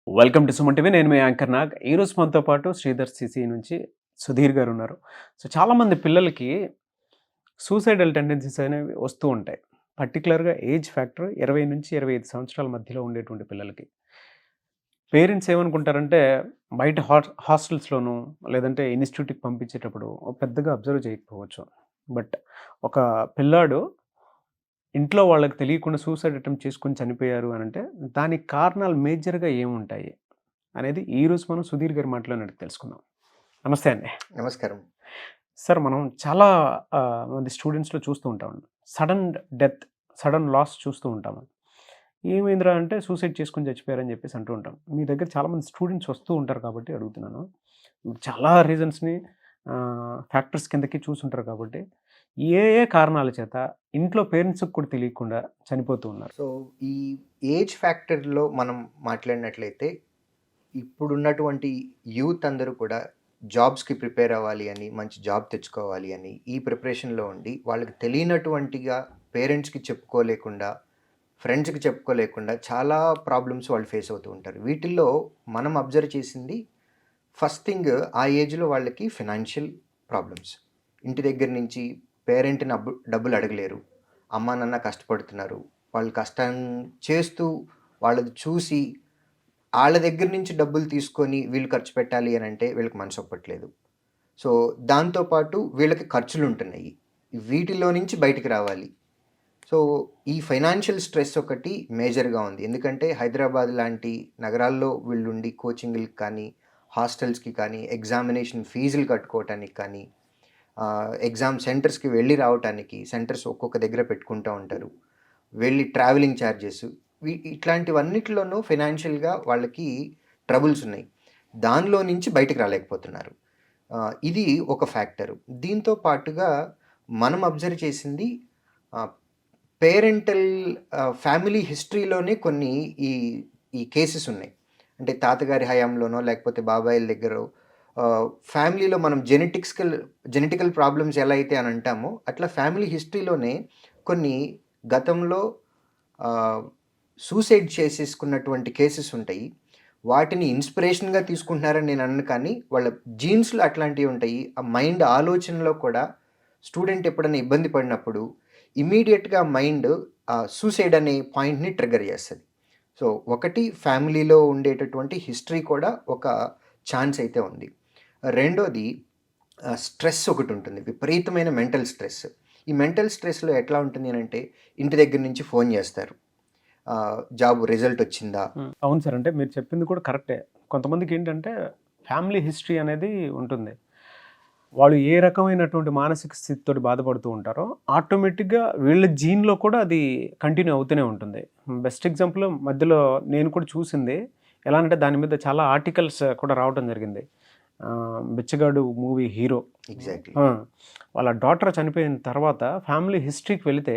Welcome to Suman TV. నేను మీ anchor Nag. ఈరోజు మనతో పాటు శ్రీధర్ సిసి నుంచి సుధీర్ గారు ఉన్నారు. సో చాలామంది పిల్లలకి సూసైడల్ టెండెన్సీస్ అనేవి వస్తూ ఉంటాయి. పర్టిక్యులర్‌గా ఏజ్ ఫ్యాక్టర్ 20-25 సంవత్సరాల మధ్యలో ఉండేటువంటి పిల్లలకి. పేరెంట్స్ ఏమనుకుంటారంటే బయట హాస్టల్స్‌లోనూ లేదంటే ఇన్‌స్టిట్యూట్‌కి పంపించేటప్పుడు పెద్దగా అబ్జర్వ్ చేయకపోవచ్చు. బట్ ఒక పిల్లాడు ఇంట్లో వాళ్ళకి తెలియకుండా సూసైడ్ అటెంప్ట్ చేసుకొని చనిపోయారు అనంటే దానికి కారణాలు మేజర్‌గా ఏముంటాయి? అనేది ఈరోజు మనం సుధీర్ గారి మాటలోనే అడిగి తెలుసుకుందాం. నమస్తే అండి. నమస్కారం. సార్ మనం చాలా మంది స్టూడెంట్స్‌లో చూస్తూ ఉంటామండి. సడన్ డెత్, సడన్ లాస్ చూస్తూ ఉంటాము. ఏమైందిరా అంటే సూసైడ్ చేసుకొని చచ్చిపోయారని చెప్పేసి అంటూ ఉంటాం. మీ దగ్గర చాలామంది స్టూడెంట్స్ వస్తూ ఉంటారు కాబట్టి అడుగుతున్నాను. చాలా రీజన్స్‌ని ఫ్యాక్టర్స్ కిందకి చూసుంటారు కాబట్టి ఏ ఏ కారణాల చేత ఇంట్లో పేరెంట్స్‌కి కూడా తెలియకుండా చనిపోతూ ఉన్నారు? సో, ఈ ఏజ్ ఫ్యాక్టర్‌లో మనం మాట్లాడినట్లయితే, ఇప్పుడున్నటువంటి యూత్ అందరూ కూడా జాబ్స్‌కి ప్రిపేర్ అవ్వాలి అని, మంచి జాబ్ తెచ్చుకోవాలి అని, ఈ ప్రిపరేషన్‌లో ఉండి, వాళ్ళకి తెలియనటువంటిగా పేరెంట్స్‌కి చెప్పుకోలేకుండా, ఫ్రెండ్స్‌కి చెప్పుకోలేకుండా చాలా ప్రాబ్లమ్స్ వాళ్ళు ఫేస్ అవుతూ ఉంటారు. వీటిల్లో మనం అబ్జర్వ్ చేసింది ఫస్ట్ థింగ్ ఆ ఏజ్‌లో వాళ్ళకి ఫినాన్షియల్ ప్రాబ్లమ్స్. ఇంటి దగ్గర నుంచి పేరెంట్‌ని డబ్బులు అడగలేరు. అమ్మా, నాన్న కష్టపడుతున్నారు. వాళ్ళు కష్టం చేస్తూ వాళ్ళది చూసి ఆళ్ళ దగ్గర నుంచి డబ్బులు తీసుకొని వీళ్ళు ఖర్చు పెట్టాలి అనంటే వీళ్ళకి మనసొప్పట్లేదు. సో, దాంతో పాటు వీళ్ళకి ఖర్చులుంటున్నయి. వీటిలో నుంచి బయటికి రావాలి. సో, ఈ ఫైనాన్షియల్ స్ట్రెస్ ఒకటి మేజర్‌గా ఉంది. ఎందుకంటే హైదరాబాద్ లాంటి నగరాల్లో వీళ్ళుండి కోచింగులకి కానీ, హాస్టల్స్‌కి కానీ, ఎగ్జామినేషన్ ఫీజులు కట్టుకోవటానికి కానీ, ఎగ్జామ్ సెంటర్స్‌కి వెళ్ళి రావటానికి సెంటర్స్ ఒక్కొక్క దగ్గర పెట్టుకుంటా ఉంటారు. వెళ్ళి ట్రావెలింగ్ చార్జెస్ ఇట్లాంటివన్నిటిలోనూ ఫైనాన్షియల్‌గా వాళ్ళకి ట్రబుల్స్ ఉన్నాయి. దానిలో నుంచి బయటికి రాలేకపోతున్నారు. ఇది ఒక ఫ్యాక్టరు. దీంతో పాటుగా మనం అబ్జర్వ్ చేసింది ఆహ్, పేరెంటల్ ఫ్యామిలీ హిస్టరీలోనే కొన్ని ఈ ఈ కేసెస్ ఉన్నాయి. అంటే తాతగారి హయాంలోనో లేకపోతే బాబాయిల దగ్గరో ఫ్యామిలీలో మనం జెనెటికల్ ప్రాబ్లమ్స్ ఎలా అయితే అని అంటామో, అట్లా ఫ్యామిలీ హిస్టరీలోనే కొన్ని గతంలో సూసైడ్ చేసేసుకున్నటువంటి కేసెస్ ఉంటాయి. వాటిని ఇన్స్పిరేషన్‌గా తీసుకుంటున్నారని నేను అనను కానీ, వాళ్ళ జీన్స్‌లో అట్లాంటివి ఉంటాయి. ఆ మైండ్ ఆలోచనలో కూడా స్టూడెంట్ ఎప్పుడైనా ఇబ్బంది పడినప్పుడు ఇమ్మీడియేట్‌గా మైండ్ సూసైడ్ అనే పాయింట్‌ని ట్రిగ్గర్ చేస్తది. సో, ఒకటి ఫ్యామిలీలో ఉండేటటువంటి హిస్టరీ కూడా ఒక ఛాన్స్ అయితే ఉంది. రెండోది స్ట్రెస్ ఒకటుంటుంది. విపరీతమైన మెంటల్ స్ట్రెస్. ఈ మెంటల్ స్ట్రెస్‌లో ఎట్లా ఉంటుంది అనంటే, ఇంటి దగ్గర నుంచి ఫోన్ చేస్తారు. జాబ్ రిజల్ట్ వచ్చిందా? అవును సార్. అంటే మీరు చెప్పింది కూడా కరెక్టే. కొంతమందికేంటంటే ఫ్యామిలీ హిస్టరీ అనేది ఉంటుంది. వాళ్ళు ఏ రకమైనటువంటి మానసిక స్థితితోటి బాధపడుతూ ఉంటారో, ఆటోమేటిక్‌గా వీళ్ళ జీన్‌లో కూడా అది కంటిన్యూ అవుతూనే ఉంటుంది. బెస్ట్ ఎగ్జాంపుల్ మధ్యలో నేను కూడా చూసింది. ఎలా అంటే దాని మీద చాలా ఆర్టికల్స్ కూడా రావటం జరిగింది. 'బిచ్చగాడు' మూవీ హీరో. ఎగ్జాక్ట్‌లీ. ఆ! వాళ్ళ డాటర్ చనిపోయిన తర్వాత ఫ్యామిలీ హిస్టరీకి వెళితే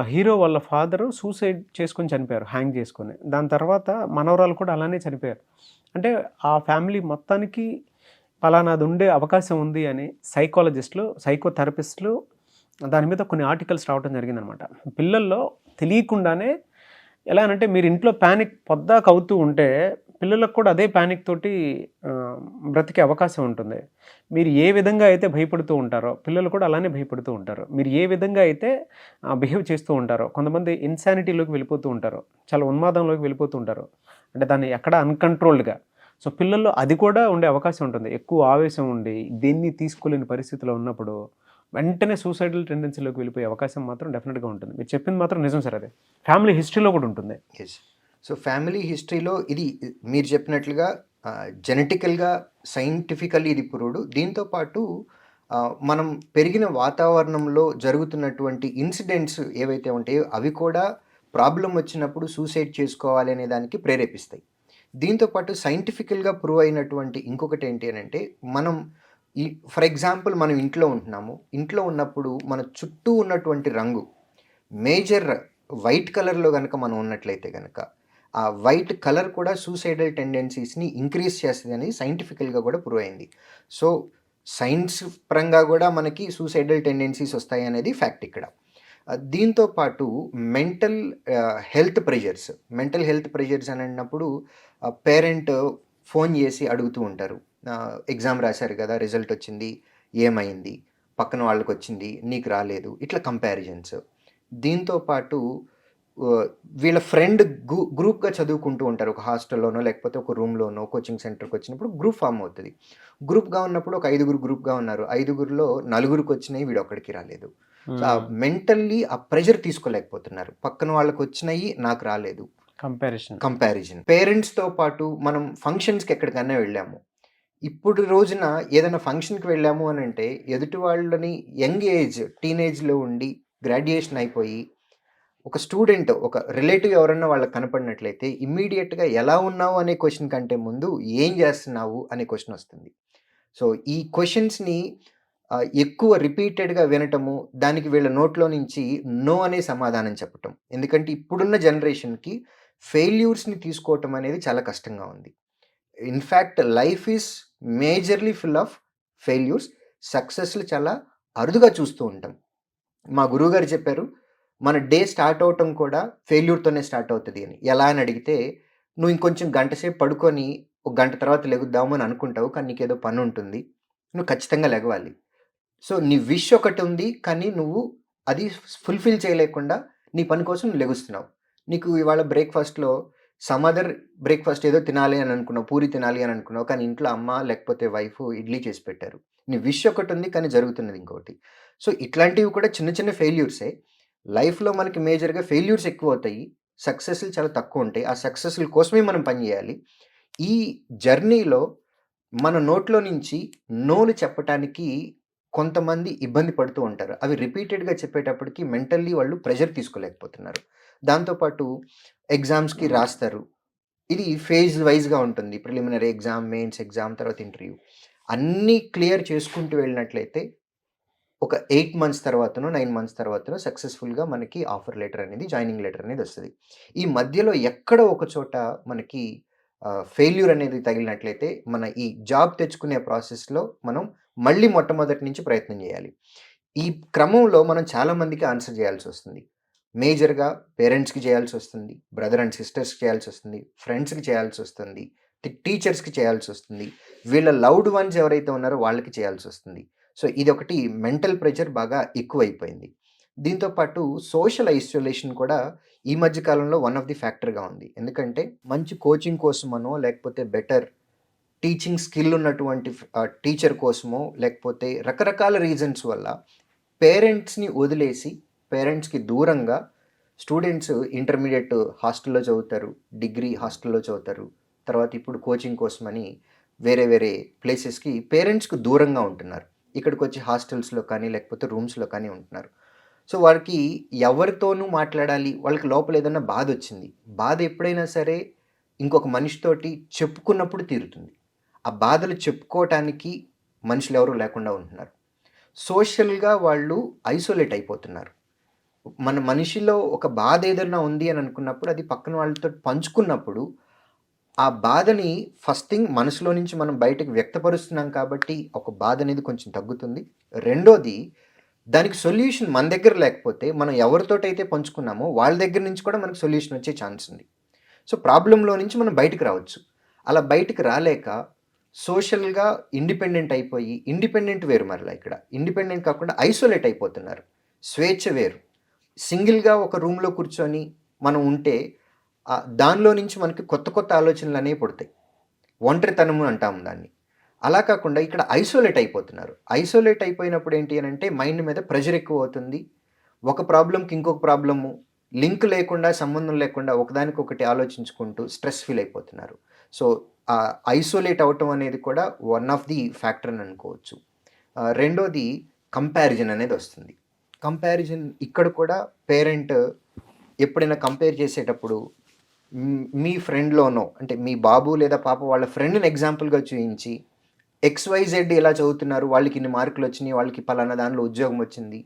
హీరో వాళ్ళ ఫాదరు సూసైడ్ చేసుకొని చనిపోయారు. హ్యాంగ్ చేసుకొని. దాని తర్వాత మనవరాలు కూడా అలానే చనిపోయారు. అంటే ఆ ఫ్యామిలీ మొత్తానికి పలానాది ఉండే అవకాశం ఉంది అని సైకాలజిస్టులు, సైకోథెరపిస్టులు దాని మీద కొన్ని ఆర్టికల్స్ రావడం జరిగిందనమాట. పిల్లల్లో తెలియకుండానే ఎలా అనంటే మీరు ఇంట్లో పానిక్ పొద్దాక అవుతూ ఉంటే పిల్లలకు కూడా అదే పానిక్ తోటి బ్రతికే అవకాశం ఉంటుంది. మీరు ఏ విధంగా అయితే భయపడుతూ ఉంటారో పిల్లలు కూడా అలానే భయపడుతూ ఉంటారు. మీరు ఏ విధంగా అయితే బిహేవ్ చేస్తూ ఉంటారో కొంతమంది ఇన్సానిటీలోకి వెళ్ళిపోతూ ఉంటారు. చాలా ఉన్మాదంలోకి వెళ్ళిపోతూ ఉంటారు. అంటే దాన్ని ఎక్కడ అన్‌కంట్రోల్డ్‌గా. సో, పిల్లల్లో అది కూడా ఉండే అవకాశం ఉంటుంది. ఎక్కువ ఆవేశం ఉండి దేన్ని తీసుకోలేని పరిస్థితిలో ఉన్నప్పుడు వెంటనే సూసైడల్ టెండెన్సీలోకి వెళ్ళిపోయే అవకాశం మాత్రం డెఫినెట్‌గా ఉంటుంది. మీరు చెప్పింది మాత్రం నిజం సార్ అది. ఫ్యామిలీ హిస్టరీలో కూడా ఉంటుంది. యెస్. సో, ఫ్యామిలీ హిస్టరీలో ఇది మీరు చెప్పినట్లుగా జెనెటికల్‌గా, సైంటిఫికల్లీ ఇది ప్రూవ్డ్. దీంతో పాటు మనం పెరిగిన వాతావరణంలో జరుగుతున్నటువంటి ఇన్సిడెంట్స్ ఏవైతే ఉంటాయో అవి కూడా ప్రాబ్లమ్ వచ్చినప్పుడు సూసైడ్ చేసుకోవాలి అనే దానికి ప్రేరేపిస్తాయి. దీంతో పాటు సైంటిఫికల్‌గా ప్రూవ్ అయినటువంటి ఇంకొకటేంటి అనంటే, మనం ఈ ఫర్ ఎగ్జాంపుల్ మనం ఇంట్లో ఉంటున్నాము. ఇంట్లో ఉన్నప్పుడు మన చుట్టూ ఉన్నటువంటి రంగు మేజర్ వైట్ కలర్‌లో గనక మనం ఉన్నట్లయితే గనక, ఆ వైట్ కలర్ కూడా సూసైడల్ టెండెన్సీస్‌ని ఇంక్రీజ్ చేస్తదని సైంటిఫికల్‌గా కూడా ప్రూవ్ అయింది. సో, సైన్స్ పరంగా గూడా మనకి సూసైడల్ టెండెన్సీస్ వస్తాయనేది ఫ్యాక్ట్ ఇక్కడ. దీంతో పాటు మెంటల్ హెల్త్ ప్రెషర్స్ అని అన్నప్పుడు పేరెంట్ ఫోన్ చేసి అడుగుతూ ఉంటారు. ఎగ్జామ్ రాశారు కదా, రిజల్ట్ వచ్చింది, ఏమైంది, పక్కన వాళ్ళకి వచ్చింది, నీకు రాలేదు, ఇట్లా కంపారిజన్స్. దీంతో పాటు వీళ్ళ ఫ్రెండ్ గ్రూప్గా చదువుకుంటూ ఉంటారు. ఒక హాస్టల్లోనో లేకపోతే ఒక రూమ్లోనో కోచింగ్ సెంటర్కి వచ్చినప్పుడు గ్రూప్ ఫామ్ అవుతుంది. గ్రూప్గా ఉన్నప్పుడు ఒక 5 గ్రూప్గా ఉన్నారు, 5గురిలో 4కి వచ్చినాయి, వీడు ఒక్కడికి రాలేదు. సో మెంటల్లీ ఆ ప్రెషర్ తీసుకోలేకపోతున్నారు. పక్కన వాళ్ళకి వచ్చినాయి, నాకు రాలేదు, కంపారిజన్. పేరెంట్స్తో పాటు మనం ఫంక్షన్స్కి ఎక్కడికన్నా వెళ్ళాము, ఇప్పుడు రోజున ఏదైనా ఫంక్షన్కి వెళ్ళాము అని అంటే ఎదుటి వాళ్ళని యంగ్ ఏజ్ టీనేజ్లో ఉండి గ్రాడ్యుయేషన్ అయిపోయి ఒక స్టూడెంట్, ఒక రిలేటివ్ ఎవరన్నా వాళ్ళకి కనపడినట్లయితే ఇమ్మీడియట్గా ఎలా ఉన్నావు అనే క్వశ్చన్ కంటే ముందు ఏం చేస్తున్నావు అనే క్వశ్చన్ వస్తుంది. సో ఈ క్వశ్చన్స్ని ఎక్కువ రిపీటెడ్గా వినటము, దానికి వీళ్ళ నోట్లో నుంచి నో అనే సమాధానం చెప్పటం. ఎందుకంటే ఇప్పుడున్న జనరేషన్కి ఫెయిల్యూర్స్ని తీసుకోవటం అనేది చాలా కష్టంగా ఉంది. In fact life is majorly full of failures. సక్సెస్లు చాలా అరుదుగా చూస్తూ ఉంటాం. మా గురువుగారు చెప్పారు, మన డే స్టార్ట్ అవటం కూడా ఫెయిల్యూర్తోనే స్టార్ట్ అవుతుంది అని. ఎలా అని అడిగితే, నువ్వు ఇంకొంచెం గంట సేపు పడుకొని ఒక గంట తర్వాత లెగుద్దాము అని అనుకుంటావు, కానీ నీకేదో పని ఉంటుంది, నువ్వు ఖచ్చితంగా లెగవాలి. సో నీ విష్ ఒకటి ఉంది, కానీ నువ్వు అది ఫుల్ఫిల్ చేయలేకుండా నీ పని కోసం నువ్వు లెగుస్తున్నావు. నీకు ఇవాళ బ్రేక్ఫాస్ట్లో అదర్ బ్రేక్ఫాస్ట్ ఏదో తినాలి అని అనుకున్నావు, పూరి తినాలి అని అనుకున్నావు, కానీ ఇంట్లో అమ్మ లేకపోతే వైఫ్ ఇడ్లీ చేసి పెట్టారు. నీ విష్ ఒకటి ఉంది, కానీ జరుగుతున్నది ఇంకొకటి. సో ఇట్లాంటివి కూడా చిన్న చిన్న ఫెయిల్యూర్సే. లైఫ్లో మనకి మేజర్గా ఫెయిల్యూర్స్ ఎక్కువ అవుతాయి, సక్సెస్లు చాలా తక్కువ ఉంటాయి. ఆ సక్సెస్ల కోసమే మనం పనిచేయాలి. ఈ జర్నీలో మన నోట్లో నుంచి నోలు చెప్పటానికి కొంతమంది ఇబ్బంది పడుతూ ఉంటారు. అవి రిపీటెడ్గా చెప్పేటప్పటికి మెంటల్లీ వాళ్ళు ప్రెషర్ తీసుకోలేకపోతున్నారు. దాంతోపాటు ఎగ్జామ్స్కి రాస్తారు, ఇది ఫేజ్ వైజ్గా ఉంటుంది. ప్రిలిమినరీ ఎగ్జామ్, మెయిన్స్ ఎగ్జామ్, తర్వాత ఇంటర్వ్యూ. అన్నీ క్లియర్ చేసుకుంటూ వెళ్ళినట్లయితే ఒక 8 మంత్స్ తర్వాతనో 9 మంత్స్ తర్వాతనో సక్సెస్ఫుల్గా మనకి ఆఫర్ లెటర్ అనేది, జాయినింగ్ లెటర్ అనేది వస్తుంది. ఈ మధ్యలో ఎక్కడో ఒక చోట మనకి ఫెయిల్యూర్ అనేది తగిలినట్లయితే మన ఈ జాబ్ తెచ్చుకునే ప్రాసెస్లో మనం మళ్ళీ మొట్టమొదటి నుంచి ప్రయత్నం చేయాలి. ఈ క్రమంలో మనం చాలామందికి ఆన్సర్ చేయాల్సి వస్తుంది. మేజర్గా పేరెంట్స్కి చేయాల్సి వస్తుంది, బ్రదర్ అండ్ సిస్టర్స్కి చేయాల్సి వస్తుంది, ఫ్రెండ్స్కి చేయాల్సి వస్తుంది, టీచర్స్కి చేయాల్సి వస్తుంది, వీళ్ళ లవ్డ్ వన్స్ ఎవరైతే ఉన్నారో వాళ్ళకి చేయాల్సి వస్తుంది. సో ఇది ఒకటి మెంటల్ ప్రెషర్ బాగా ఎక్కువైపోయింది. దీంతోపాటు సోషల్ ఐసోలేషన్ కూడా ఈ మధ్య కాలంలో వన్ ఆఫ్ ది ఫ్యాక్టర్గా ఉంది. ఎందుకంటే మంచి కోచింగ్ కోసమనో లేకపోతే బెటర్ టీచింగ్ స్కిల్ ఉన్నటువంటి టీచర్ కోసమో లేకపోతే రకరకాల రీజన్స్ వల్ల పేరెంట్స్ని వదిలేసి, పేరెంట్స్కి దూరంగా స్టూడెంట్స్ ఇంటర్మీడియట్ హాస్టల్లో చదువుతారు, డిగ్రీ హాస్టల్లో చదువుతారు, తర్వాత ఇప్పుడు కోచింగ్ కోసమని వేరే వేరే ప్లేసెస్కి పేరెంట్స్కి దూరంగా ఉంటున్నారు. ఇక్కడికి వచ్చి హాస్టల్స్లో కానీ లేకపోతే రూమ్స్లో కానీ ఉంటున్నారు. సో వారికి ఎవరితోనూ మాట్లాడాలి, వాళ్ళకి లోపల ఏదైనా బాధ వచ్చింది, బాధ ఎప్పుడైనా సరే ఇంకొక మనిషితోటి చెప్పుకున్నప్పుడు తీరుతుంది. ఆ బాధలు చెప్పుకోవటానికి మనుషులు ఎవరు లేకుండా ఉంటున్నారు. సోషల్గా వాళ్ళు ఐసోలేట్ అయిపోతున్నారు. మన మనిషిలో ఒక బాధ ఏదైనా ఉంది అని అనుకున్నప్పుడు అది పక్కన వాళ్ళతో పంచుకున్నప్పుడు ఆ బాధని ఫస్ట్ థింగ్ మనసులో నుంచి మనం బయటకు వ్యక్తపరుస్తున్నాం కాబట్టి ఒక బాధ అనేది కొంచెం తగ్గుతుంది. రెండోది, దానికి సొల్యూషన్ మన దగ్గర లేకపోతే మనం ఎవరితోటైతే పంచుకున్నామో వాళ్ళ దగ్గర నుంచి కూడా మనకు సొల్యూషన్ వచ్చే ఛాన్స్ ఉంది. సో ప్రాబ్లంలో నుంచి మనం బయటకు రావచ్చు. అలా బయటకు రాలేక సోషల్గా ఇండిపెండెంట్ అయిపోయి, ఇండిపెండెంట్ వేరు, మరలా ఇక్కడ ఇండిపెండెంట్ కాకుండా ఐసోలేట్ అయిపోతున్నారు. స్వేచ్ఛ వేరు. సింగిల్గా ఒక రూమ్లో కూర్చొని మనం ఉంటే దానిలో నుంచి మనకి కొత్త కొత్త ఆలోచనలు అనేవి పుడతాయి. ఒంటరితనము అంటాము దాన్ని. అలా కాకుండా ఇక్కడ ఐసోలేట్ అయిపోతున్నారు. ఐసోలేట్ అయిపోయినప్పుడు ఏంటి అని అంటే మైండ్ మీద ప్రెషర్ ఎక్కువ అవుతుంది. ఒక ప్రాబ్లంకి ఇంకొక ప్రాబ్లము లింక్ లేకుండా, సంబంధం లేకుండా ఒకదానికొకటి ఆలోచించుకుంటూ స్ట్రెస్ ఫీల్ అయిపోతున్నారు. సో ఐసోలేట్ అవటం అనేది కూడా వన్ ఆఫ్ ది ఫ్యాక్టర్ అని అనుకోవచ్చు. రెండోది కంపారిజన్ అనేది వస్తుంది. కంపారిజన్ ఇక్కడ కూడా పేరెంట్ ఎప్పుడైనా కంపేర్ చేసేటప్పుడు మీ ఫ్రెండ్లోనో, అంటే మీ బాబు లేదా పాప వాళ్ళ ఫ్రెండ్ని ఎగ్జాంపుల్గా చూపించి XYZ ఎలా చదువుతున్నారు, వాళ్ళకి ఇన్ని మార్కులు వచ్చినాయి, వాళ్ళకి పలానా దానిలో ఉద్యోగం వచ్చింది,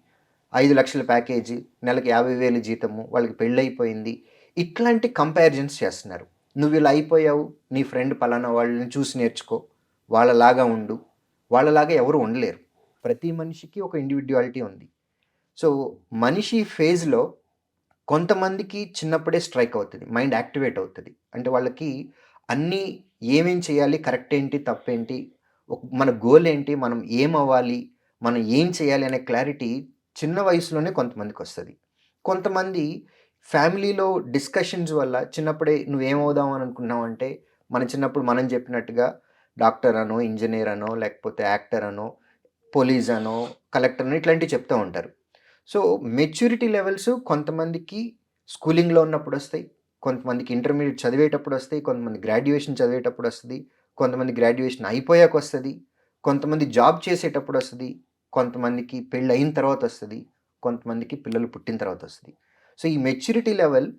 5 లక్షల ప్యాకేజీ, నెలకి 50,000 జీతము, వాళ్ళకి పెళ్ళైపోయింది, ఇట్లాంటి కంపారిజన్స్ చేస్తున్నారు. నువ్వు ఇలా అయిపోయావు, నీ ఫ్రెండ్ పలానా వాళ్ళని చూసి నేర్చుకో, వాళ్ళలాగా ఉండు. వాళ్ళలాగా ఎవరు ఉండలేరు. ప్రతి మనిషికి ఒక ఇండివిడ్యువాలిటీ ఉంది. సో మనిషి ఫేజ్లో కొంతమందికి చిన్నప్పుడే స్ట్రైక్ అవుతుంది, మైండ్ యాక్టివేట్ అవుతుంది. అంటే వాళ్ళకి అన్నీ ఏమేం చేయాలి, కరెక్ట్ ఏంటి, తప్పేంటి, మన గోల్ ఏంటి, మనం ఏమవ్వాలి, మనం ఏం చేయాలి అనే క్లారిటీ చిన్న వయసులోనే కొంతమందికి వస్తుంది. కొంతమంది ఫ్యామిలీలో డిస్కషన్స్ వల్ల చిన్నప్పుడే నువ్వేమవుదాం అని అనుకున్నావు అంటే, మన చిన్నప్పుడు మనం చెప్పినట్టుగా డాక్టర్ అనో, ఇంజనీర్ అనో, లేకపోతే యాక్టర్ అనో, పోలీస్ అనో, కలెక్టర్ అనో ఇట్లాంటివి చెప్తూ ఉంటారు. సో మెచ్యూరిటీ లెవెల్స్ కొంతమందికి స్కూలింగ్లో ఉన్నప్పుడు వస్తాయి, కొంతమందికి ఇంటర్మీడియట్ చదివేటప్పుడు వస్తాయి, కొంతమంది గ్రాడ్యుయేషన్ చదివేటప్పుడు వస్తుంది, కొంతమంది గ్రాడ్యుయేషన్ అయిపోయాక వస్తుంది, కొంతమంది జాబ్ చేసేటప్పుడు వస్తుంది, కొంతమందికి పెళ్ళి అయిన తర్వాత వస్తుంది, కొంతమందికి పిల్లలు పుట్టిన తర్వాత వస్తుంది. సో ఈ మెచ్యూరిటీ లెవెల్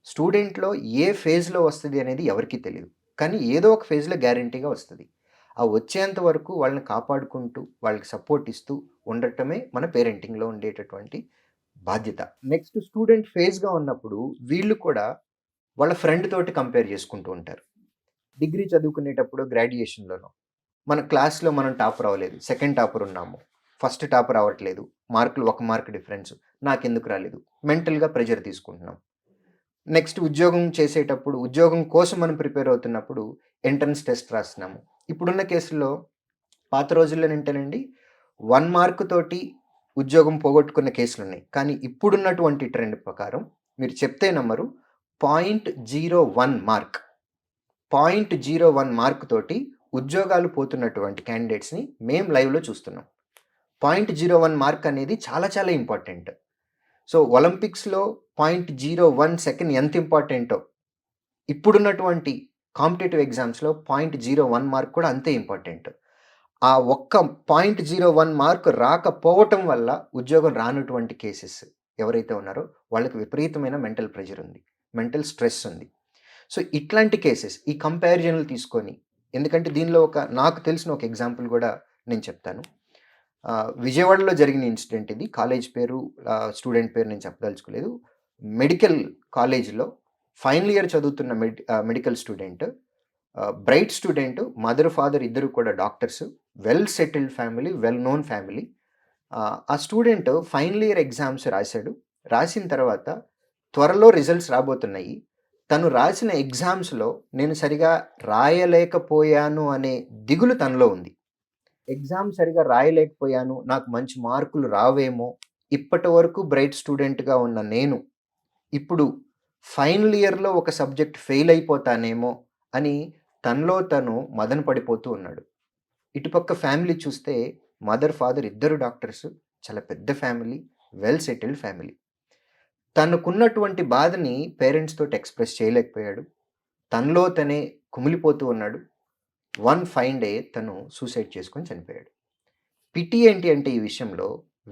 స్టూడెంట్లో ఏ ఫేజ్లో వస్తుంది అనేది ఎవరికీ తెలియదు, కానీ ఏదో ఒక ఫేజ్లో గ్యారంటీగా వస్తుంది. ఆ వచ్చేంత వరకు వాళ్ళని కాపాడుకుంటూ వాళ్ళకి సపోర్ట్ ఇస్తూ ఉండటమే మన పేరెంటింగ్లో ఉండేటటువంటి బాధ్యత. నెక్స్ట్ స్టూడెంట్ ఫేజ్గా ఉన్నప్పుడు వీళ్ళు కూడా వాళ్ళ ఫ్రెండ్ తోటి కంపేర్ చేసుకుంటూ ఉంటారు. డిగ్రీ చదువుకునేటప్పుడు గ్రాడ్యుయేషన్లోనో మన క్లాస్లో మనం టాపర్ అవ్వలేదు, సెకండ్ టాపర్ ఉన్నాము, ఫస్ట్ టాపర్ అవ్వట్లేదు, మార్కులు 1 మార్క్ డిఫరెన్స్, నాకెందుకు రాలేదు, మెంటల్గా ప్రెషర్ తీసుకుంటున్నాం. నెక్స్ట్ ఉద్యోగం చేసేటప్పుడు ఉద్యోగం కోసం మనం ప్రిపేర్ అవుతున్నప్పుడు ఎంట్రన్స్ టెస్ట్ రాస్తున్నాము. ఇప్పుడున్న కేసుల్లో పాత రోజుల్లో ఏంటండి 1 మార్క్ తోటి ఉద్యోగం పోగొట్టుకున్న కేసులు ఉన్నాయి. కానీ ఇప్పుడున్నటువంటి ట్రెండ్ ప్రకారం మీరు చెప్తే నమ్మరు, 0.01 మార్క్ 0.01 మార్క్ తోటి ఉద్యోగాలు పోతున్నటువంటి క్యాండిడేట్స్ని మేము లైవ్లో చూస్తున్నాం. 0.01 మార్క్ అనేది చాలా చాలా ఇంపార్టెంట్. సో ఒలింపిక్స్లో 0.01 సెకండ్ ఎంత ఇంపార్టెంటో ఇప్పుడున్నటువంటి కాంపిటేటివ్ ఎగ్జామ్స్లో 0.01 మార్క్ కూడా అంతే ఇంపార్టెంట్. ఆ ఒక్క 0.01 మార్క్ రాకపోవటం వల్ల ఉద్యోగం రానటువంటి కేసెస్ ఎవరైతే ఉన్నారో వాళ్ళకి విపరీతమైన మెంటల్ ప్రెషర్ ఉంది, మెంటల్ స్ట్రెస్ ఉంది. సో ఇట్లాంటి కేసెస్ ఈ కంపారిజన్లు తీసుకొని, ఎందుకంటే దీనిలో నాకు తెలిసిన ఒక ఎగ్జాంపుల్ కూడా నేను చెప్తాను. విజయవాడలో జరిగిన ఇన్సిడెంట్ ఇది. కాలేజ్ పేరు, స్టూడెంట్ పేరు నేను చెప్పదలుచుకోలేదు. మెడికల్ కాలేజ్లో ఫైనల్ ఇయర్ చదువుతున్న medical student, bright student, mother father ఇద్దరు కూడా doctors, well settled family, well known family. ఆ స్టూడెంట్ ఫైనల్ ఇయర్ ఎగ్జామ్స్ రాశాడు. రాసిన తర్వాత త్వరలో రిజల్ట్స్ రాబోతున్నాయి. తను రాసిన ఎగ్జామ్స్లో నేను సరిగా రాయలేకపోయాను అనే దిగులు తనలో ఉంది. ఎగ్జామ్ సరిగా రాయలేకపోయాను, నాకు మంచి మార్కులు రావేమో, ఇప్పటి వరకు బ్రైట్ స్టూడెంట్గా ఉన్న నేను ఇప్పుడు ఫైనల్ ఇయర్లో ఒక సబ్జెక్ట్ ఫెయిల్ అయిపోతానేమో అని తనలో తను మదన పడిపోతూ ఉన్నాడు. ఇటుపక్క ఫ్యామిలీ చూస్తే మదర్ ఫాదర్ ఇద్దరు డాక్టర్స్, చాలా పెద్ద ఫ్యామిలీ, వెల్ సెటిల్డ్ ఫ్యామిలీ. తనకున్నటువంటి బాధని పేరెంట్స్ తోటి ఎక్స్ప్రెస్ చేయలేకపోయాడు, తనలో తనే కుమిలిపోతూ ఉన్నాడు. వన్ ఫైన్ డే తను సూసైడ్ చేసుకొని చనిపోయాడు. పిటి ఏంటి అంటే ఈ విషయంలో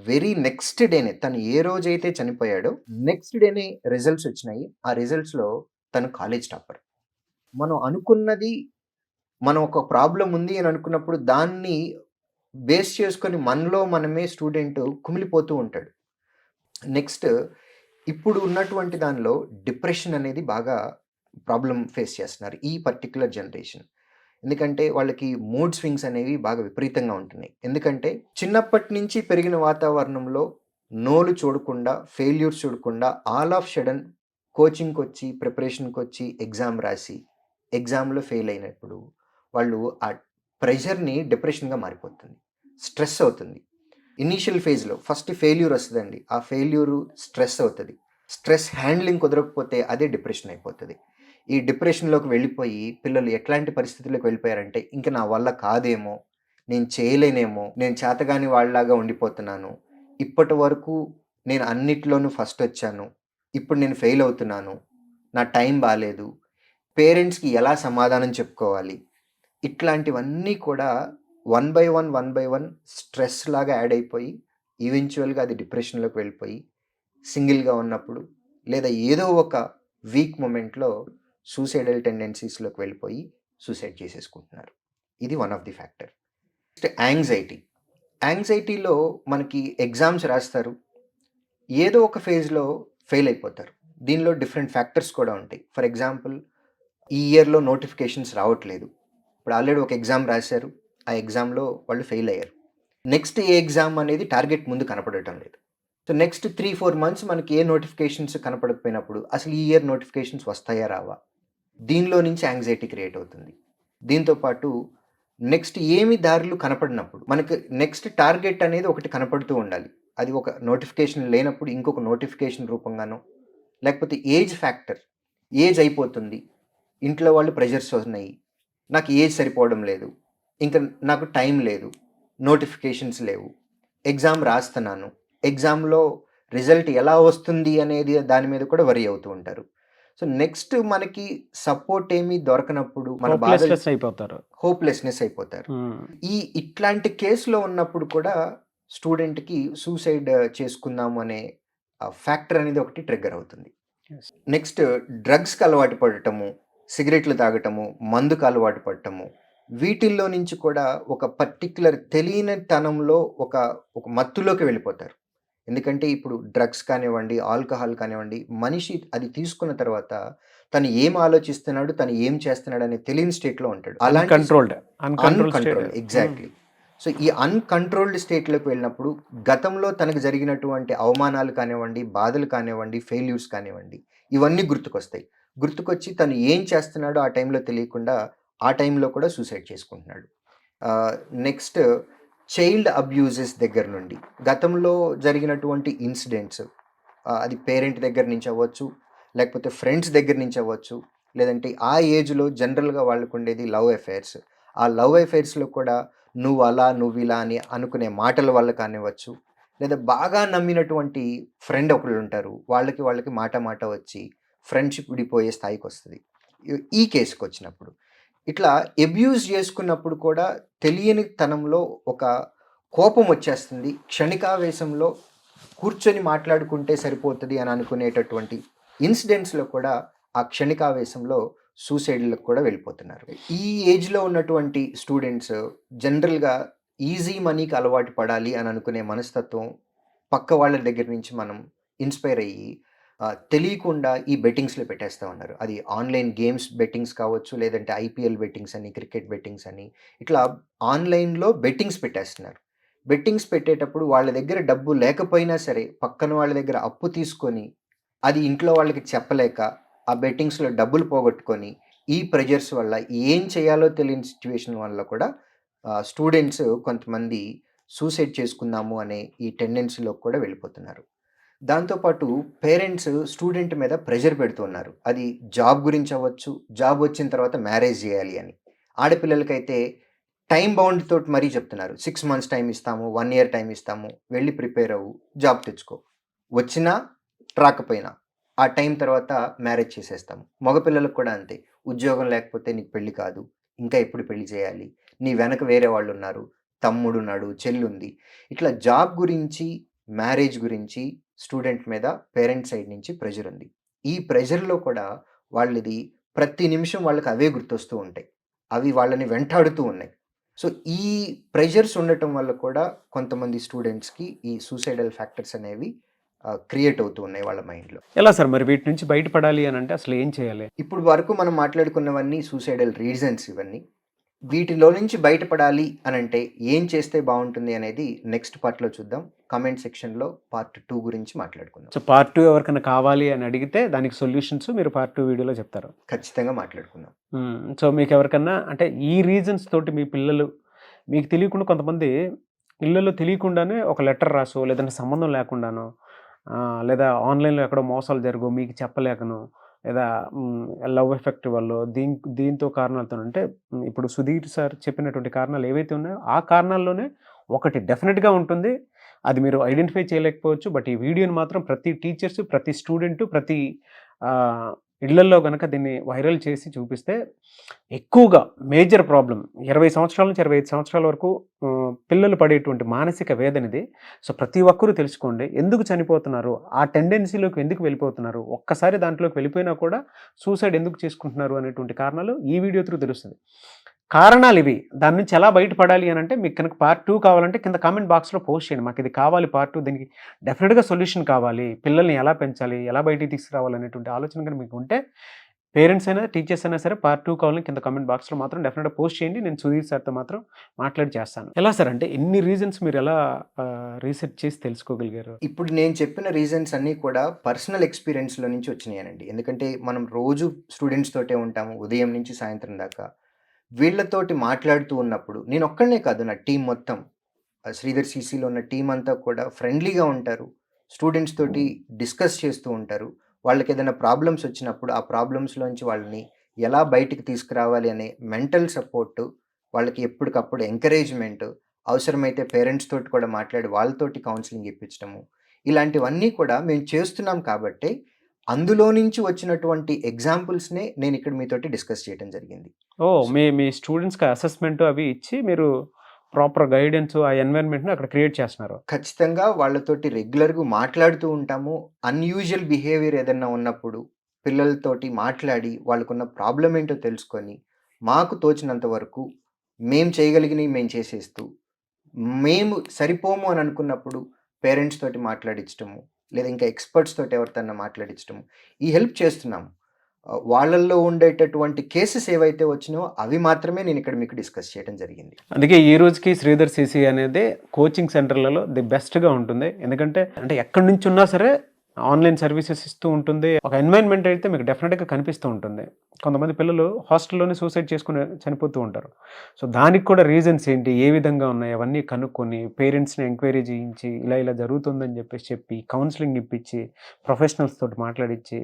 వెరీ నెక్స్ట్ డేనే, తను ఏ రోజైతే చనిపోయాడో నెక్స్ట్ డేనే రిజల్ట్స్ వచ్చినాయి. ఆ రిజల్ట్స్లో తను కాలేజ్ టాపర్. మనం అనుకున్నది, మనం ఒక ప్రాబ్లం ఉంది అని అనుకున్నప్పుడు దాన్ని బేస్ చేసుకొని మనలో మనమే స్టూడెంట్ కుమిలిపోతూ ఉంటాడు. నెక్స్ట్ ఇప్పుడు ఉన్నటువంటి దానిలో డిప్రెషన్ అనేది బాగా ప్రాబ్లం ఫేస్ చేస్తున్నారు ఈ పర్టిక్యులర్ జనరేషన్. ఎందుకంటే వాళ్ళకి మూడ్ స్వింగ్స్ అనేవి బాగా విపరీతంగా ఉంటున్నాయి. ఎందుకంటే చిన్నప్పటి నుంచి పెరిగిన వాతావరణంలో నోలు చూడకుండా, ఫెయిల్యూర్స్ చూడకుండా ఆల్ ఆఫ్ సడన్ కోచింగ్కి వచ్చి, ప్రిపరేషన్కి వచ్చి, ఎగ్జామ్ రాసి ఎగ్జామ్లో ఫెయిల్ అయినప్పుడు వాళ్ళు ఆ ప్రెషర్ని డిప్రెషన్గా మారిపోతుంది, స్ట్రెస్ అవుతుంది. ఇనీషియల్ ఫేజ్లో ఫస్ట్ ఫెయిల్యూర్ వస్తుందండి, ఆ ఫెయిల్యూరు స్ట్రెస్ అవుతుంది. స్ట్రెస్ హ్యాండ్లింగ్ కుదరకపోతే అదే డిప్రెషన్ అయిపోతుంది. ఈ డిప్రెషన్లోకి వెళ్ళిపోయి పిల్లలు ఎట్లాంటి పరిస్థితుల్లోకి వెళ్ళిపోయారంటే, ఇంకా నా వల్ల కాదేమో, నేను చేయలేనేమో, నేను చేతగాని వాళ్ళలాగా ఉండిపోతున్నాను, ఇప్పటి వరకు నేను అన్నిట్లోనూ ఫస్ట్ వచ్చాను, ఇప్పుడు నేను ఫెయిల్ అవుతున్నాను, నా టైం బాగాలేదు, పేరెంట్స్కి ఎలా సమాధానం చెప్పుకోవాలి, ఇట్లాంటివన్నీ కూడా వన్ బై వన్ స్ట్రెస్ లాగా యాడ్ అయిపోయి ఈవెన్చువల్గా అది డిప్రెషన్లోకి వెళ్ళిపోయి సింగిల్గా ఉన్నప్పుడు లేదా ఏదో ఒక వీక్ మూమెంట్లో సూసైడల్ టెండెన్సీస్లోకి వెళ్ళిపోయి సూసైడ్ చేసేసుకుంటున్నారు. ఇది one of the factor. Next యాంగ్జైటీలో మనకి ఎగ్జామ్స్ రాస్తారు, ఏదో ఒక ఫేజ్లో ఫెయిల్ అయిపోతారు. దీనిలో డిఫరెంట్ ఫ్యాక్టర్స్ కూడా ఉంటాయి. ఫర్ ఎగ్జాంపుల్, ఈ ఇయర్లో నోటిఫికేషన్స్ రావట్లేదు, ఇప్పుడు ఆల్రెడీ ఒక ఎగ్జామ్ రాశారు, ఆ ఎగ్జామ్లో వాళ్ళు ఫెయిల్ అయ్యారు. నెక్స్ట్ ఏ ఎగ్జామ్ అనేది టార్గెట్ ముందు కనపడటం లేదు. సో నెక్స్ట్ 3-4 మంత్స్ మనకి ఏ నోటిఫికేషన్స్ కనపడకపోయినప్పుడు అసలు ఈ ఇయర్ నోటిఫికేషన్స్ వస్తాయా రావా? దీనిలో నుంచి యాంగ్జైటీ క్రియేట్ అవుతుంది. దీంతో పాటు నెక్స్ట్ ఏమి దారులు కనపడినప్పుడు మనకి నెక్స్ట్ టార్గెట్ అనేది ఒకటి కనపడుతూ ఉండాలి. అది ఒక నోటిఫికేషన్ లేనప్పుడు ఇంకొక నోటిఫికేషన్ రూపంగానో, లేకపోతే ఏజ్ ఫ్యాక్టర్. ఏజ్ అయిపోతుంది, ఇంట్లో వాళ్ళు ప్రెషర్స్ ఉన్నాయి, నాకు ఏజ్ సరిపోవడం లేదు, ఇంకా నాకు టైం లేదు, నోటిఫికేషన్స్ లేవు, ఎగ్జామ్ రాస్తున్నాను, ఎగ్జామ్లో రిజల్ట్ ఎలా వస్తుంది అనేది దాని మీద కూడా వరి అవుతూ ఉంటారు. సో నెక్స్ట్ మనకి సపోర్ట్ ఏమీ దొరకనప్పుడు మన బాధ హోప్లెస్నెస్ అయిపోతారు. హోప్లెస్నెస్ అయిపోతారు. ఇట్లాంటి కేసులో ఉన్నప్పుడు కూడా స్టూడెంట్కి సూసైడ్ చేసుకుందాము అనే ఫ్యాక్టర్ అనేది ఒకటి ట్రిగ్గర్ అవుతుంది. Yes. నెక్స్ట్ డ్రగ్స్కి అలవాటు పడటము, సిగరెట్లు తాగటము, మందుకు అలవాటు పడటము, వీటిల్లో నుంచి కూడా ఒక పర్టిక్యులర్ తెలియని తనంలో ఒక ఒక మత్తులోకి వెళ్ళిపోతారు. ఎందుకంటే ఇప్పుడు డ్రగ్స్ కానివ్వండి, ఆల్కహాల్ కానివ్వండి, మనిషి అది తీసుకున్న తర్వాత తను ఏం ఆలోచిస్తున్నాడు, తను ఏం చేస్తున్నాడు అనే తెలియని స్టేట్లో ఉంటాడు. అలాంటి అన్కంట్రోల్డ్, ఎగ్జాక్ట్లీ. సో ఈ అన్కంట్రోల్డ్ స్టేట్లోకి వెళ్ళినప్పుడు గతంలో తనకు జరిగినటువంటి అవమానాలు కానివ్వండి, బాధలు కానివ్వండి, ఫెయిల్యూర్స్ కానివ్వండి, ఇవన్నీ గుర్తుకొస్తాయి. గుర్తుకొచ్చి తను ఏం చేస్తున్నాడో ఆ టైంలో తెలియకుండా ఆ టైంలో కూడా సూసైడ్ చేసుకుంటున్నాడు. నెక్స్ట్ చైల్డ్ అబ్యూజెస్ దగ్గర నుండి గతంలో జరిగినటువంటి ఇన్సిడెంట్స్, అది పేరెంట్ దగ్గర నుంచి అవ్వచ్చు, లేకపోతే ఫ్రెండ్స్ దగ్గర నుంచి అవ్వచ్చు, లేదంటే ఆ ఏజ్లో జనరల్గా వాళ్ళకు ఉండేది లవ్ అఫైర్స్. ఆ లవ్ అఫైర్స్లో కూడా నువ్వు అలా నువ్వు ఇలా అని అనుకునే మాటల వల్ల కానివ్వచ్చు, లేదా బాగా నమ్మినటువంటి ఫ్రెండ్ ఒకళ్ళు ఉంటారు, వాళ్ళకి మాట మాట వచ్చి ఫ్రెండ్షిప్ విడిపోయే స్థాయికి వస్తుంది. ఈ కేసుకి వచ్చినప్పుడు ఇట్లా అబ్యూజ్ చేసుకున్నప్పుడు కూడా తెలియని తనంలో ఒక కోపం వచ్చేస్తుంది. క్షణికావేశంలో కూర్చొని మాట్లాడుకుంటే సరిపోతుంది అని అనుకునేటటువంటి ఇన్సిడెంట్స్లో కూడా ఆ క్షణికావేశంలో సూసైడ్లకు కూడా వెళ్ళిపోతున్నారు. ఈ ఏజ్లో ఉన్నటువంటి స్టూడెంట్స్ జనరల్గా ఈజీ మనీకి అలవాటు పడాలి అని అనుకునే మనస్తత్వం పక్క వాళ్ళ దగ్గర నుంచి మనం ఇన్స్పైర్ అయ్యి తెలియకుండా ఈ బెట్టింగ్స్లో పెట్టేస్తూ ఉన్నారు. అది ఆన్లైన్ గేమ్స్ బెట్టింగ్స్ కావచ్చు, లేదంటే ఐపీఎల్ బెట్టింగ్స్ అని, క్రికెట్ బెట్టింగ్స్ అని, ఇట్లా ఆన్లైన్లో బెట్టింగ్స్ పెట్టేస్తున్నారు. బెట్టింగ్స్ పెట్టేటప్పుడు వాళ్ళ దగ్గర డబ్బు లేకపోయినా సరే పక్కన వాళ్ళ దగ్గర అప్పు తీసుకొని అది ఇంట్లో వాళ్ళకి చెప్పలేక ఆ బెట్టింగ్స్లో డబ్బులు పోగొట్టుకొని ఈ ప్రెజర్స్ వల్ల ఏం చేయాలో తెలియని సిచ్యువేషన్ వల్ల కూడా స్టూడెంట్స్ కొంతమంది సూసైడ్ చేసుకుందాము అనే ఈ టెండెన్సీలో కూడా వెళ్ళిపోతున్నారు. దాంతోపాటు పేరెంట్స్ స్టూడెంట్ మీద ప్రెషర్ పెడుతున్నారు. అది జాబ్ గురించి అవ్వచ్చు, జాబ్ వచ్చిన తర్వాత మ్యారేజ్ చేయాలి అని. ఆడపిల్లలకైతే టైం బౌండ్ తోటి మరీ చెప్తున్నారు. 6 months టైం ఇస్తాము, 1 year టైం ఇస్తాము, వెళ్ళి ప్రిపేర్ అవ్వు, జాబ్ తెచ్చుకో, వచ్చినా రాకపోయినా ఆ టైం తర్వాత మ్యారేజ్ చేసేస్తాము. మగపిల్లలకు కూడా అంతే, ఉద్యోగం లేకపోతే నీకు పెళ్ళి కాదు, ఇంకా ఎప్పుడు పెళ్లి చేయాలి, నీ వెనక వేరే వాళ్ళు ఉన్నారు, తమ్ముడు ఉన్నాడు, చెల్లుంది. ఇట్లా జాబ్ గురించి, మ్యారేజ్ గురించి స్టూడెంట్ మీద పేరెంట్స్ సైడ్ నుంచి ప్రెషర్ ఉంది. ఈ ప్రెషర్లో కూడా వాళ్ళది ప్రతి నిమిషం వాళ్ళకి అవే గుర్తొస్తూ ఉంటాయి, అవి వాళ్ళని వెంటాడుతూ ఉన్నాయి. సో ఈ ప్రెషర్స్ ఉండటం వల్ల కూడా కొంతమంది స్టూడెంట్స్కి ఈ సూసైడల్ ఫ్యాక్టర్స్ అనేవి క్రియేట్ అవుతూ ఉన్నాయి వాళ్ళ మైండ్లో. ఎలా సార్ మరి వీటి నుంచి బయటపడాలి అని అంటే అసలు ఏం చేయాలి? ఇప్పుడు వరకు మనం మాట్లాడుకున్నవన్నీ సూసైడల్ రీజన్స్ ఇవన్నీ. వీటిలో నుంచి బయటపడాలి అని అంటే ఏం చేస్తే బాగుంటుంది అనేది నెక్స్ట్ పార్ట్లో చూద్దాం. కామెంట్ సెక్షన్లో పార్ట్ 2 గురించి మాట్లాడుకుందాం. సో పార్ట్ 2 ఎవరికైనా కావాలి అని అడిగితే దానికి సొల్యూషన్స్ మీరు పార్ట్ 2 వీడియోలో చెప్తారు. ఖచ్చితంగా మాట్లాడుకుందాం. సో మీకు ఎవరికన్నా అంటే ఈ రీజన్స్ తోటి మీ పిల్లలు మీకు తెలియకుండా, కొంతమంది ఇళ్ళల్లో తెలియకుండానే ఒక లెటర్ రాసో, లేదంటే సంబంధం లేకుండానో, లేదా ఆన్లైన్లో ఎక్కడో మోసాలు జరుగు మీకు చెప్పలేకను, లేదా లవ్ ఎఫెక్ట్ వల్ల దీంతో కారణాలతో, అంటే ఇప్పుడు సుధీర్ సార్ చెప్పినటువంటి కారణాలు ఏవైతే ఉన్నాయో ఆ కారణాల్లోనే ఒకటి డెఫినెట్గా ఉంటుంది. అది మీరు ఐడెంటిఫై చేయలేకపోవచ్చు, బట్ ఈ వీడియోని మాత్రం ప్రతి టీచర్స్, ప్రతి స్టూడెంట్, ప్రతి ఇళ్లల్లో కనుక దీన్ని వైరల్ చేసి చూపిస్తే ఎక్కువగా మేజర్ ప్రాబ్లం 20 సంవత్సరాల నుంచి 25 సంవత్సరాల వరకు పిల్లలు పడేటువంటి మానసిక వేదనది. సో ప్రతి ఒక్కరూ తెలుసుకోండి, ఎందుకు చనిపోతున్నారు, ఆ టెండెన్సీలోకి ఎందుకు వెళ్ళిపోతున్నారు, ఒక్కసారి దాంట్లోకి వెళ్ళిపోయినా కూడా సూసైడ్ ఎందుకు చేసుకుంటున్నారు అనేటువంటి కారణాలు ఈ వీడియో త్రూ తెలుస్తుంది. కారణాలు ఇవి. దాని నుంచి ఎలా బయటపడాలి అని అంటే మీకు కనుక పార్ట్ 2 కావాలంటే కింద కామెంట్ బాక్స్లో పోస్ట్ చేయండి, మాకు ఇది కావాలి పార్ట్ 2, దీనికి డెఫినెట్గా సొల్యూషన్ కావాలి, పిల్లల్ని ఎలా పెంచాలి, ఎలా బయటికి తీసుకురావాలి అనేటువంటి ఆలోచన కనుక మీకు ఉంటే పేరెంట్స్ అయినా టీచర్స్ అయినా సరే పార్ట్ 2 కావాలని కింద కామెంట్ బాక్స్లో మాత్రం డెఫినెట్గా పోస్ట్ చేయండి. నేను సుధీర్ సార్తో మాత్రం మాట్లాడి చేస్తాను. ఎలా సార్ అంటే ఇన్ని రీజన్స్ మీరు ఎలా రీసెర్చ్ చేసి తెలుసుకోగలిగారు? ఇప్పుడు నేను చెప్పిన రీజన్స్ అన్నీ కూడా పర్సనల్ ఎక్స్‌పీరియన్స్‌లో నుంచి వచ్చినాయనండి. ఎందుకంటే మనం రోజు స్టూడెంట్స్ తోటే ఉంటాము. ఉదయం నుంచి సాయంత్రం దాకా. వీళ్ళతోటి మాట్లాడుతూ ఉన్నప్పుడు నేనొక్కడినే కాదు, నా టీమ్ మొత్తం శ్రీధర్ సీసీలో ఉన్న టీమ్ అంతా కూడా ఫ్రెండ్లీగా ఉంటారు. స్టూడెంట్స్ తోటి డిస్కస్ చేస్తూ ఉంటారు. వాళ్ళకేదైనా ప్రాబ్లమ్స్ వచ్చినప్పుడు ఆ ప్రాబ్లమ్స్‌లోంచి వాళ్ళని ఎలా బయటికి తీసుకురావాలి అనే మెంటల్ సపోర్టు, వాళ్ళకి ఎప్పటికప్పుడు ఎంకరేజ్‌మెంటు, అవసరమైతే పేరెంట్స్ తోటి కూడా మాట్లాడి వాళ్ళతోటి కౌన్సెలింగ్ ఇప్పించడము. ఇలాంటివన్నీ కూడా మేము చేస్తున్నాం కాబట్టే, అందులో నుంచి వచ్చినటువంటి ఎగ్జాంపుల్స్‌నే నేనిక్కడ మీతోటి డిస్కస్ చేయడం జరిగింది. ఓహ్! మీ స్టూడెంట్స్‌కి అసెస్‌మెంట్ అవి ఇచ్చి మీరు ప్రాపర్ గైడెన్స్ ఆ ఎన్వైరన్మెంట్‌ని అక్కడ క్రియేట్ చేస్తున్నారు. ఖచ్చితంగా వాళ్ళతోటి రెగ్యులర్‌గా మాట్లాడుతూ ఉంటాము. అన్‌యూజువల్ బిహేవియర్ ఏదన్నా ఉన్నప్పుడు పిల్లలతోటి మాట్లాడి వాళ్ళకున్న ప్రాబ్లమ్ ఏంటో తెలుసుకొని, మాకు తోచినంత వరకు మేము చేయగలిగినవి మేము చేసేస్తూ, మేము సరిపోము అని అనుకున్నప్పుడు పేరెంట్స్ తోటి మాట్లాడించటము, లేదా ఇంకా ఎక్స్‌పర్ట్స్ తోటి ఎవరితోన్నా మాట్లాడించటము, ఈ హెల్ప్ చేస్తున్నాము. వాళ్ళల్లో ఉండేటటువంటి కేసెస్ ఏవైతే వచ్చినాయో అవి మాత్రమే నేనిక్కడ మీకు డిస్కస్ చేయడం జరిగింది. అందుకే ఈ రోజుకి శ్రీధర్ సీసీ అనేది కోచింగ్ సెంటర్లలో ది బెస్ట్‌గా ఉంటుంది. ఎందుకంటే అంటే ఎక్కడి నుంచి ఉన్నా సరే ఆన్లైన్ సర్వీసెస్ ఇస్తూ ఉంటుంది. ఒక ఎన్వైరన్మెంట్ అయితే మీకు డెఫినెట్‌గా కనిపిస్తూ ఉంటుంది. కొంతమంది పిల్లలు హాస్టల్‌లోనే సూసైడ్ చేసుకొని చనిపోతూ ఉంటారు. సో దానికి కూడా రీజన్స్ ఏంటి? ఏ విధంగా ఉన్నాయి? అవన్నీ కనుక్కొని పేరెంట్స్‌ని ఎంక్వైరీ చేయించి ఇలా జరుగుతుందని చెప్పి కౌన్సిలింగ్ ఇప్పించి ప్రొఫెషనల్స్ తోటి మాట్లాడించి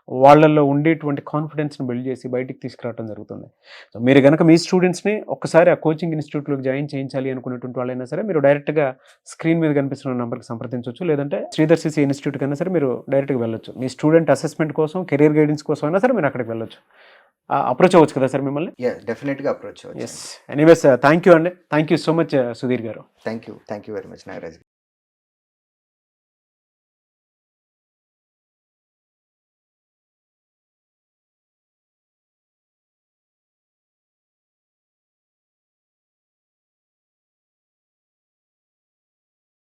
వాళ్ళల్లో ఉండేటువంటి కాన్ఫిడెన్స్‌ని బిల్డ్ చేసి బయటికి తీసుకురావడం జరుగుతుంది. సో మీరు గనక మీ స్టూడెంట్స్‌ని ఒక్కసారి ఆ కోచింగ్ ఇన్‌స్టిట్యూట్‌లోకి జాయిన్ చేయించాలి అనుకునేటువంటి వాళ్ళైనా సరే మీరు డైరెక్ట్‌గా స్క్రీన్ మీద కనిపిస్తున్న నంబర్‌కి సంప్రదించవచ్చు. లేదంటే శ్రీధర్ సీసీ ఇన్‌స్టిట్యూట్ కన్నా సరే మీరు డైరెక్ట్‌గా వెళ్ళొచ్చు. మీ స్టూడెంట్ అసెస్మెంట్ కోసం, కెరియర్ గైడెన్స్ కోసం అయినా సరే మీరు అక్కడికి వెళ్ళొచ్చు. అప్రోచ్ అవ్వచ్చు కదా సార్ మిమ్మల్ని? డెఫినెట్‌గా అప్రోచ్ అవ్వచ్చు. ఎస్. ఎనీవేస్ థ్యాంక్ యూ అండి. Thank you so much Sudheer గారు. Thank you very much Nagaraj.